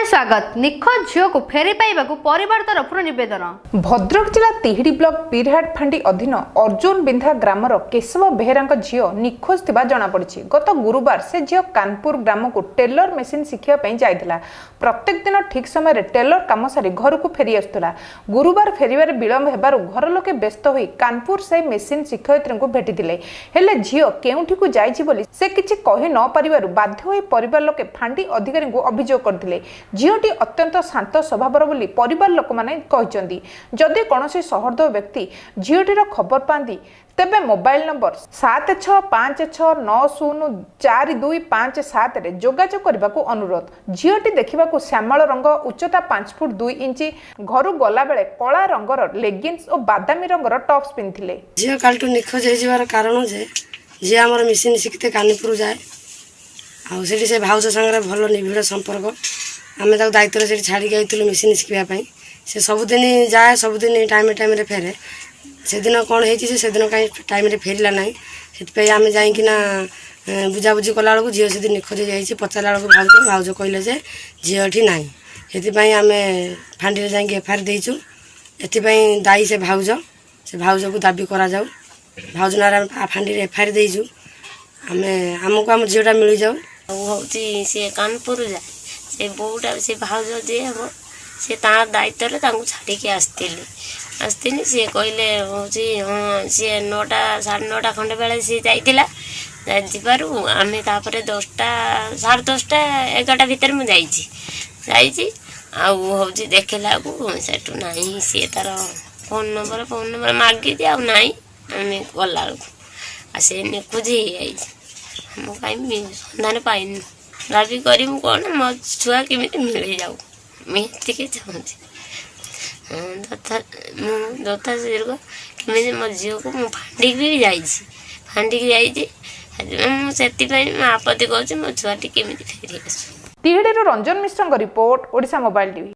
स्वागत निखोज झील को फेरी पाइबा परिवार तरफ नवेदन। भद्रक जिला तिहिडी ब्लॉक बीरहाट फांडी अधीन अर्जुन बिंधा ग्रामर केशव बेहेरा झील निखोज थिबा जणा पड़िछि। गत गुरुवार से झील कानपुर ग्राम को टेलर मेसीन शिखिया पई जाइथिला। प्रत्येक दिन ठीक समय टेलर काम सारी घर को फेरी आसुला। गुरुवार फेरिबार विलंब हेबारु घर लोके व्यस्त होई कानपुर से मेसीन शिक्षयित्री को भेटिथिले। हेले झील केउठी को जाइछि बोली से किछि कहि न परिबारु बाध्य होई परिवार लोके फांडी अधिकारी को अभियोग करथिले। झीलटी अत्यंत शांत स्वभावर बोली परिवार लोक माने कहचंदी। जदि कौनसी सहृदय व्यक्ति झीलटीर खबर पाती तेबे मोबाइल नंबर 7656904257 रे जोगाजोग करने को अनुरोध। झीलटी देखा श्यामल रंग उच्चता 5 फुट 2 इंच घर गला बेले कला रंगर लेगिंग्स और बादामी रंगर टॉप्स पिंधिले। झील कालटू निखोज होइबार कारण जे झील आमर मेसीन शिखते कानपुर जाए आ सेठी से भाउज संगे भल निबिड़ संपर्क आमे ताको दायित्व से छाड़ी आइलु मेसीन शिखापी। से सबुदिन जाए सबुदिन टाइम टाइम फेरे से दिन कौन होती से दिन कहीं टाइम फेरला ना से आम जाइना बुझाबुझी कला बेलू झील से निखोज जाइए पचारा बेलू भाउज कहले जे झीलटी ना से आम फांडी जा एफआईआर देचु। एपाई दायी से भाउज को दाबी करा जाऊ भाउज ना फांडी एफआईआर देचु आम आमको आम झीलटा मिल जाऊ। हूँ सी कानपुर जाए से बोटा से भाउज जे हम से दायित्व छाड़ी आसती सी कहले हूँ हाँ सी 9टा 9:30 खंडे बेले सी जाइला जारू आम 10टा 10:30 11टा भितर मुझे हूँ देखला सेठू ना सी तार फोन नंबर मागिदी ना आम गला से निखोज हो हम कहीं सन्धान पाइन दाबी करी कौन मो छुआ केमी मिल जाऊ मुझे चाहूँगी दत्ता दीर्घ केमी मो झील को मुझे फांडिक भी जाइए मुझे आपत्ति करुँच मो छुआटी केमी फेरी आस। तिहिडी रंजन मिश्र रिपोर्ट ओडिशा मोबाइल टीवी।